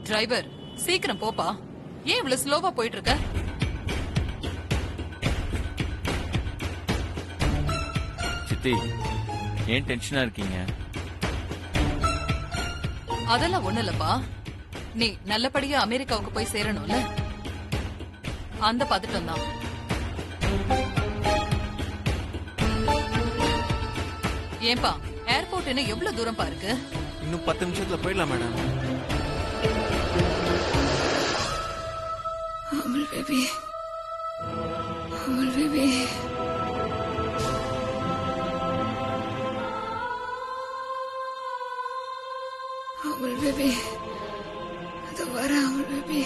Driver சீக்கிரம் போப்பா. ஏன் இவ்வளவு ஸ்லோவா போயிட்டு இருக்க? சித்தி, ஏன் டென்ஷனா இருக்கீங்க? அதெல்லாம் ஒண்ணு இல்லப்பா. நீ நல்லபடியா அமெரிக்காவுக்கு போய் சேரணும்ல, அந்த பதட்டம் தான். ஏன்பா ஏர்போர்ட் என்ன எவ்வளவு தூரம் இருக்கு? இன்னும் 10 நிமிஷத்துல போயிடலாம் madam. Amul baby, Amul baby. Amul baby, அது வர அமுல் பேபி.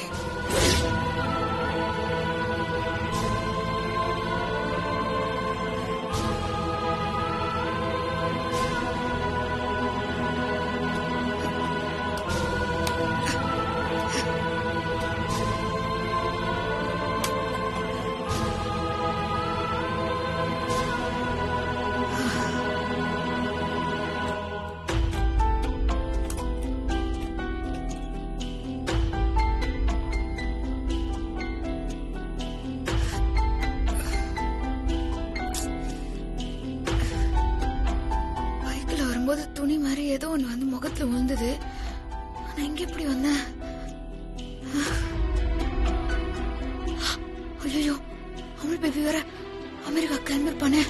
துணி மாதிரி ஏதோ ஒண்ணு வந்து முகத்துல விழுந்தது. ஆனா எங்க எப்படி வந்த? ஐயோ, அமுல் பேபி வேற அமெரிக்கா கிளம்பிருப்பானே.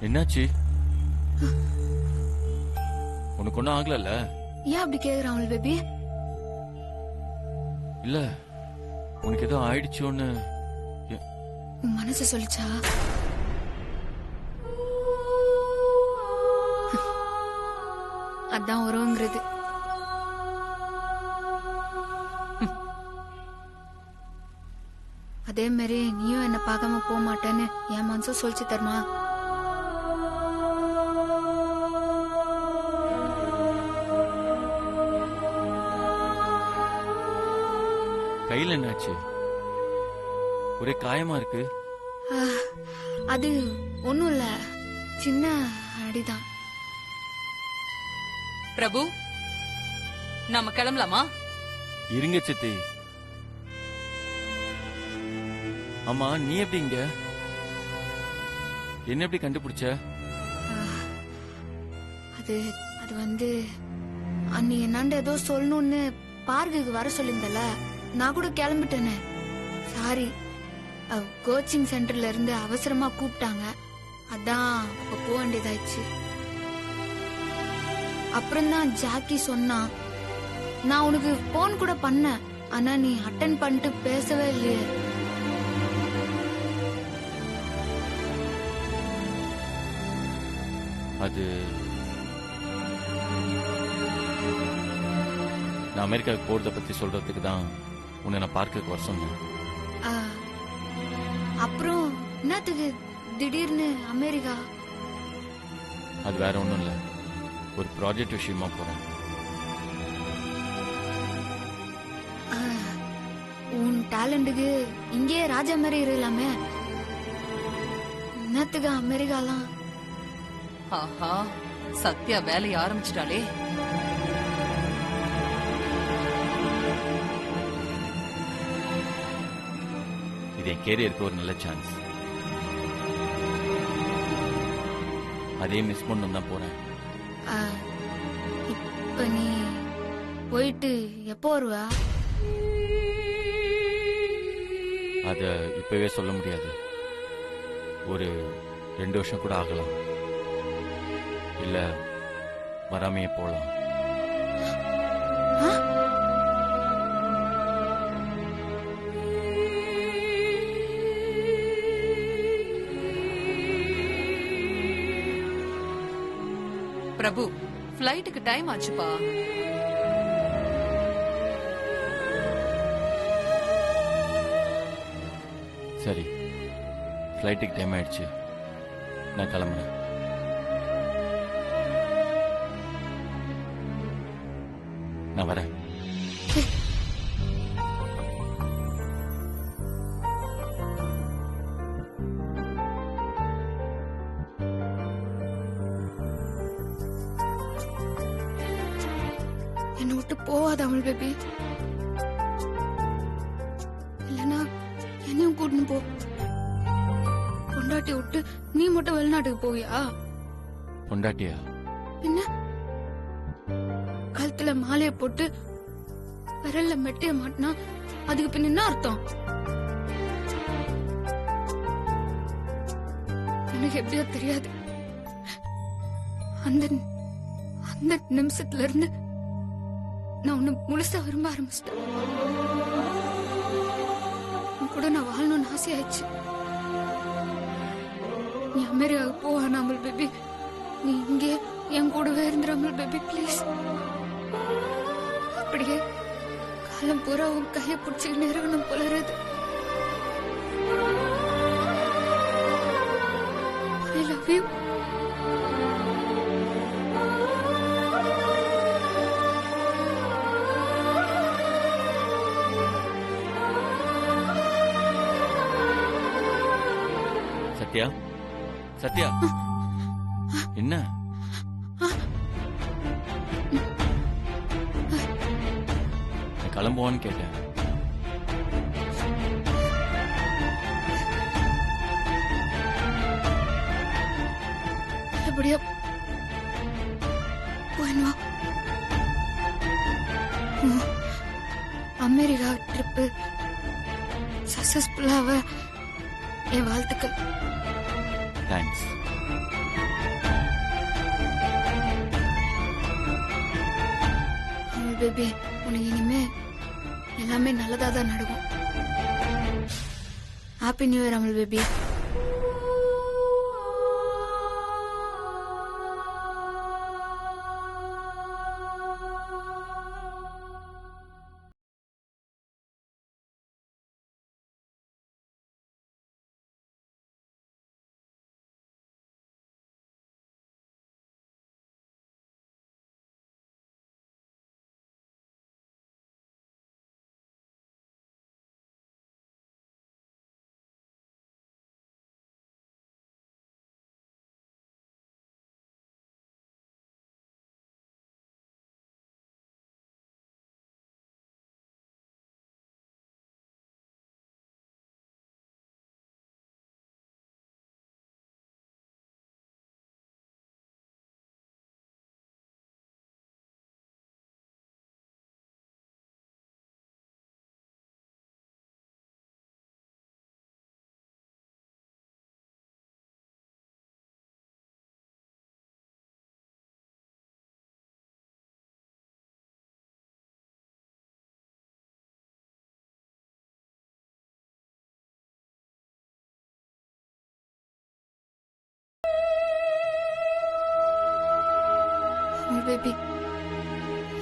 என்னாச்சு? உனக்கு ஒன்னும் ஆகல? ஏன் அப்படி கேக்குறான் அமுல் பேபி? இல்ல, உனக்கு ஏதோ ஆயிடுச்சோன்னு உன் மனசு சொல்லிச்சா? அதான் வருங்கிறது. அதே மாதிரி நீயும் என்ன பார்க்காம போக மாட்டேன்னு என் மனசும் சொல்லிச்சு தருமா? கையில என்னாச்சு? ஒரே காயமா இருக்கு. அது ஒண்ணும் இல்ல, சின்ன அடிதான். பிரபு, நாம கிளம்பலாமா? இருங்க சித்தி. ஆமா, நீ எப்படி இங்க? என்ன எப்படி கண்டுபிடிச்ச? அது அது வந்து அன்னி என்னாண்ட ஏதோ சொல்லணும்னு பார்க்குக்கு வர சொல்லியிருந்தல, நான் கூட கிளம்பிட்டேனே. சாரி, கோச்சிங் சென்டர்ல இருந்து அவசரமா கூப்பிட்டாங்க, அதான் அப்ப போக வேண்டியதாயிடுச்சு. அப்புறம் தான் ஜாக்கி சொன்னா, நான் உனக்கு போன் கூட பண்ணேன், ஆனா நீ அட்டன் பண்ணிட்டு பேசவே இல்லையே. அது நான் அமெரிக்காவுக்கு போறத பத்தி சொல்றதுக்கு தான் உன்னை நான் பார்க்க வர சொன்னேன். ஆ, அப்புறம் என்னத்துக்கு திடீர்னு அமெரிக்கா? அது வேற ஒன்றும் இல்லை, ஒரு ப்ராஜெக்ட் விஷயமா போறேன். ஆ, உன் டேலண்ட்டுக்கு இங்கேயே ராஜா மாதிரி இருக்கலாமே. என்னத்துக்கு அமெரிக்காலாம்? ஆஹா, சத்யா வேலையை ஆரம்பிச்சிட்டாளே. இது என் கேரியருக்கு ஒரு நல்ல சான்ஸ். அதே மிஸ் பண்ணணும் தான் போறேன். ஆ, இப்ப நீ போயிட்டு எப்போ வருவா? அத இப்பவே சொல்ல முடியாது. ஒரு 2 வருஷம் கூட ஆகலாம், இல்ல வராமையே போலாம். ஆ? பிரபு, ஃப்ளைட்டுக்கு டைம் ஆச்சுப்பா. சரி, ஃப்ளைட்டுக்கு டைம் ஆயிடுச்சு, நான் கிளம்புறேன். நான் வரேன். என்னை விட்டு போவாத அமல் பேபி. இல்லனா என்னையும் கூட்டின்னு போ. பொண்டாட்டி விட்டு நீ மட்டும் வெளிநாட்டுக்கு போவியா? பொண்டாட்டியா? என்ன கழுத்துல மாலைய போட்டு விரல்ல மெட்டிய மாட்டினா அதுக்கு பின்ன என்ன அர்த்தம்? எனக்கு எப்படியோ தெரியாது. அந்த அந்த நிமிஷத்துல இருந்து நான் உன்னை முழுசா விரும்ப ஆரம்பிச்சிட்டேன். உன் கூட நான் வாழணும்னு ஆசையாயிடுச்சு. நீ அமெரிக்காவுக்கு போவான அமல் பேபி. நீ இங்கே என் கூடவே இருந்துரு அமல் பேபி, ப்ளீஸ். அப்படியே காலம் பூரா உன் கையை பிடிச்சிக்கிட்டு இருக்கணும் போல இருக்குது. I love you. Sathya, Sathya, என்ன? நான் கிளம்புவான்னு கேட்டேன். நல்லபடியா போயின்னு வா. உன் அமெரிக்கா ட்ரிப்பு சக்சஸ்ஃபுல்லாக என் வாழ்த்துக்கள். தேங்க்ஸ். அமல் பேபி, உனக்கு இனிமே எல்லாமே நல்லதா தான் நடக்கும். ஹாப்பி நியூ இயர் அமல் பேபி. தமிழ் பேபி,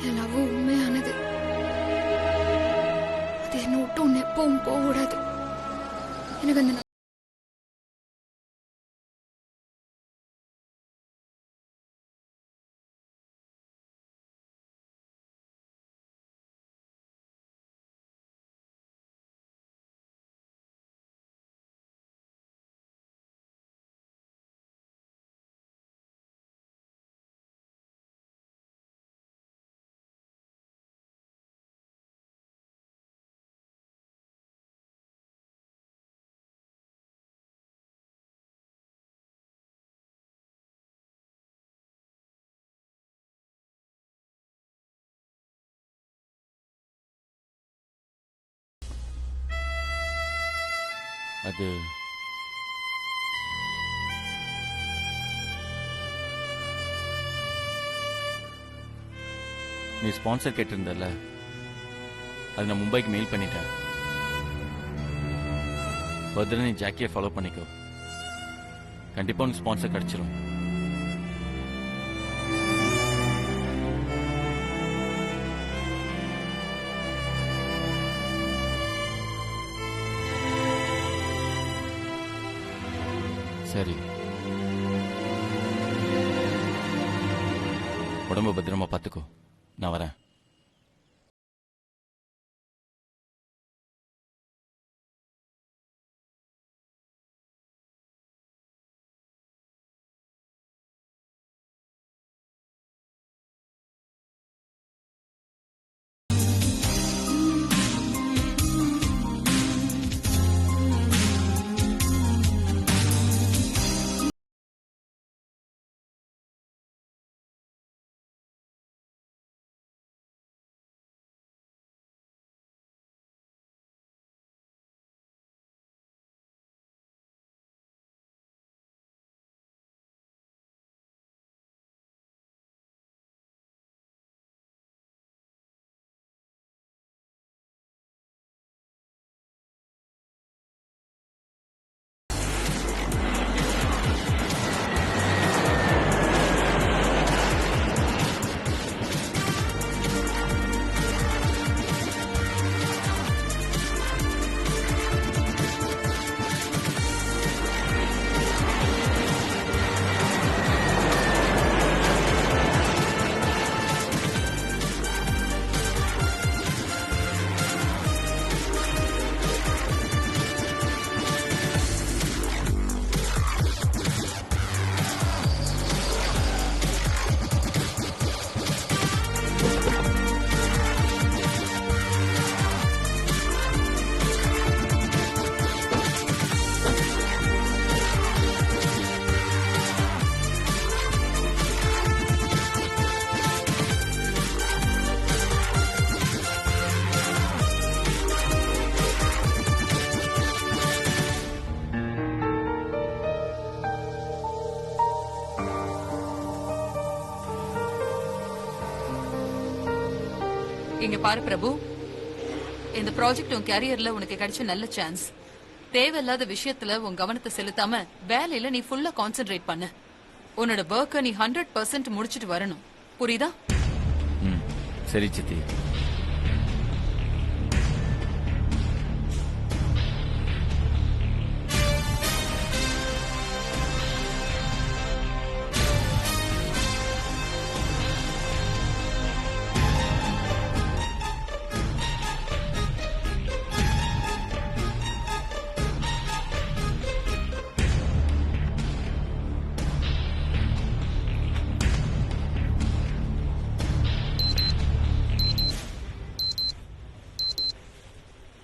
என் லவ் உண்மையானது. அது என்ன விட்டு ஒன்னு எப்பவும் போக கூடாது. எனக்கு அந்த அது நீ ஸ்பான்சர் கேட்டிருந்தல, அது நான் மும்பைக்கு மெயில் பண்ணிட்டேன். பதில் நீ ஜாக்கியை ஃபாலோ பண்ணிக்கோ. கண்டிப்பா உனக்கு ஸ்பான்சர் கிடைச்சிரும். சரி, உடம்பு பத்திரமா பார்த்துக்கோ. நான் வரேன். இங்க பாரு பிரபு, இந்த ப்ராஜெக்ட் உன் கேரியர்ல உனக்கு கிடைச்ச நல்ல சான்ஸ். தேவையில்லாத விஷயத்துல உன் கவனத்தை செலுத்தாம வேலையில நீ ஃபுல்லா கான்சென்ட்ரேட் பண்ணு. உன்னோட ஒர்க்க நீ 100% முடிச்சிட்டு வரணும். புரியுதா? சரி சித்தி.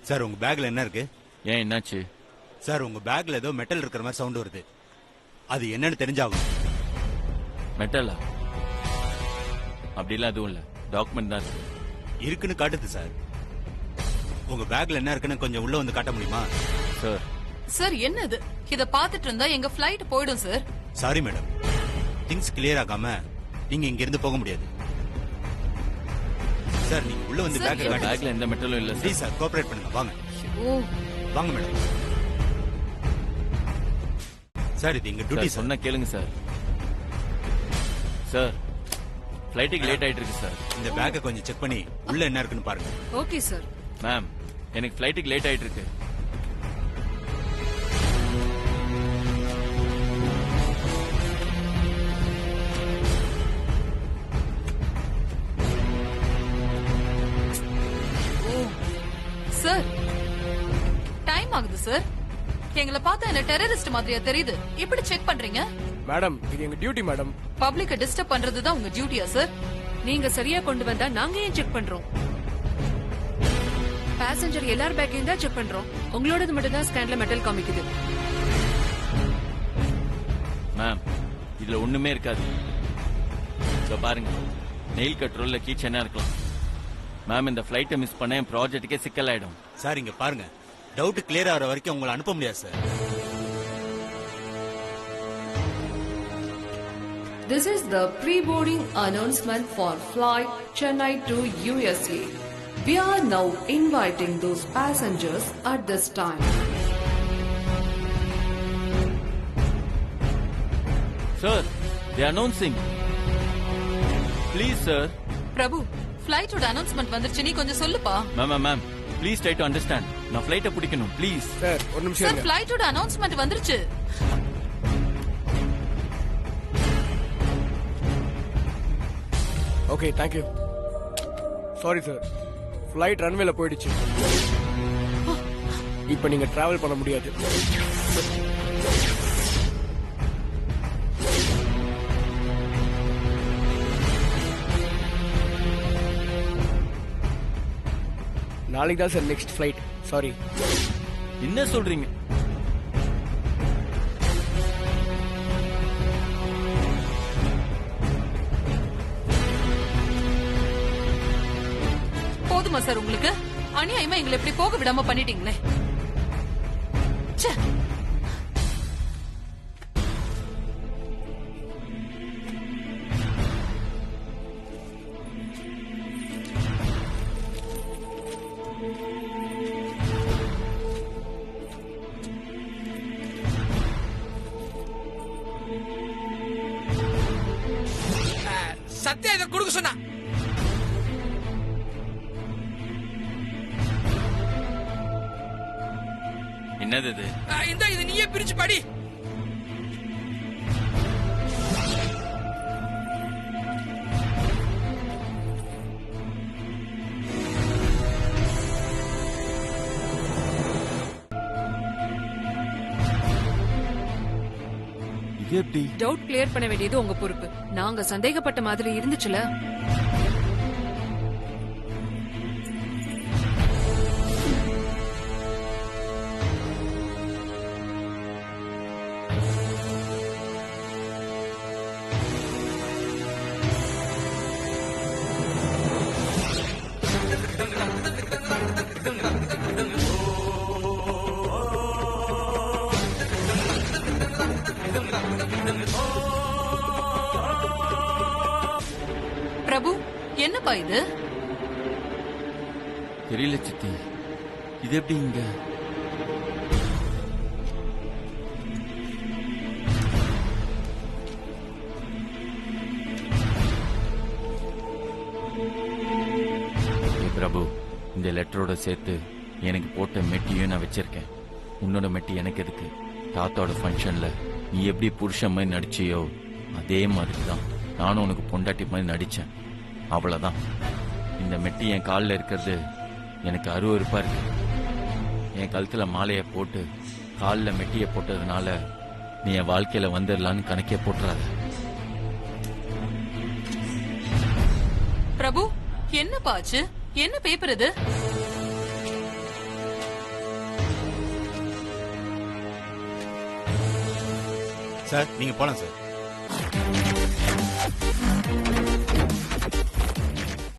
சார் உங்க பேக்ல என்ன இருக்கு? ஏன் என்னாச்சு? சார் உங்க பேக்ல ஏதோ மெட்டல் இருக்கிற மாதிரி சவுண்ட் வருது. அது என்னன்னு தெரிஞ்சாகும். மெட்டலா? அப்படிலாம் எதுவும் இல்ல, டாக்குமெண்ட் தான் இருக்கு. இருக்குன்னு காட்டுது சார். உங்க பேக்ல என்ன இருக்குன்னு கொஞ்சம் உள்ள வந்து காட்ட முடியுமா? சார் சார் என்னது? இத பாத்துட்டு இருந்தா எங்க ஃபிளைட் போயிடும் sir. Sorry madam, things clear ஆகாம நீங்க இங்க இருந்து போக முடியாது. சார் நீங்க உள்ள வந்து Sir, பேக்ல பேக்ல எந்த மெட்டலும் இல்ல ப்ளீஸ் சார் கோஆபரேட் பண்ணுங்க. வாங்க ஓ, வாங்க மேடம். சார் இது எங்க டியூட்டி சார். சார். சொன்னா கேளுங்க சார். சார் ஃபிளைட்டுக்கு லேட் ஆயிட்டு இருக்கு சார். இந்த பேக்கை கொஞ்சம் செக் பண்ணி உள்ள என்ன இருக்குன்னு பாருங்க. Okay sir. மேம், எனக்கு ஃபிளைட்டுக்கு லேட் ஆயிட்டு இருக்கு. சார், டைம் ஆகுது சார். எங்களை பார்த்தா என்ன டெரரிஸ்ட் மாதிரியா தெரியுது? இப்படி செக் பண்றீங்க? மேடம், இது எங்க டியூட்டி மேடம். பப்ளிக்க டிஸ்டர்ப் பண்றது தான் உங்க டியூட்டியா சார்? நீங்க சரியா கொண்டு வந்தா நாங்க ஏன் செக் பண்றோம்? பேசஞ்சர் எல்லார் பேக்கையும் தான் செக் பண்றோம். உங்களோடது மட்டும் தான் ஸ்கேன்ல மெட்டல் காமிக்குது. மேம், இதுல ஒண்ணுமே இருக்காது. இதோ பாருங்க, நெயில் கட்ரோல்ல கீச்சனா இருக்கலாம். மேம், இந்த ஃபிளைட்டை மிஸ் பண்ண என் ப்ராஜெக்ட்டுக்கே சிக்கலாயிடும். சார் இங்க பாருங்க, டவுட் கிளியர் ஆகிற வரைக்கும் உங்களை அனுப்ப முடியாது sir. This is the pre-boarding announcement for flight Chennai to USA. We are now inviting those passengers at this time. Sir, they are announcing. Please, sir. Prabhu, ஃபிளைட்டோட அனௌன்ஸ்மெண்ட் வந்துருச்சு, நீ கொஞ்சம் சொல்லுப்பா. Ma'am, please try to understand. நான் ஃபிளைட்டை பிடிக்கணும், please. Sir, ஒரு நிமிஷம் சார், இருங்க. ஃபிளைட்டோட அனௌன்ஸ்மெண்ட் வந்துருச்சு. Okay, thank you. Sorry sir, flight ரன்வேல போயிடுச்சு. இப்ப நீங்க டிராவல் பண்ண முடியாது. நாளைக்கு தான் சார் நெக்ஸ்ட் ஃபிளைட். சாரி. என்ன சொல்றீங்க? போதுமா சார் உங்களுக்கு? அநியாயமா எங்களை இப்படி போக விடாம பண்ணிட்டீங்களே. ச்சே. சத்யா இதை கொடுக்க சொன்னா. என்னது இது? இந்த இது நீயே பிரிச்சு படி. இது எப்படி? டவுட் கிளியர் பண்ண வேண்டியது உங்க பொறுப்பு. நாங்க சந்தேகப்பட்ட மாதிரி இருந்துச்சுல. பிரபு, என்னப்பா இது? தெரியல சித்தி, இது எப்படி இங்க? பிரபு, இந்த லெட்டரோட சேர்த்து எனக்கு போட்ட மெட்டியும் நான் வச்சிருக்கேன். உன்னோட மெட்டி எனக்கு எதுக்கு? தாத்தாவோட ஃபங்க்ஷன்ல நீ எப்படி புருஷன் மாதிரி நடிச்சியோ அதே மாதிரி தான் நானும் உனக்கு பொண்டாட்டி மாதிரி நடிச்சேன். அவ்வளவுதான். இந்த மெட்டி என் காலில் இருக்கிறது எனக்கு அருவருப்பா இருக்கு. என் கழுத்துல மாலையை போட்டு காலில் மெட்டியை போட்டதுனால நீ என் வாழ்க்கையில வந்துடலான்னு கணக்கே போட்டுறாத. பிரபு, என்னப்பா ஆச்சு? என்ன பேப்பர் இது? சார் நீங்க போலாம் சார்.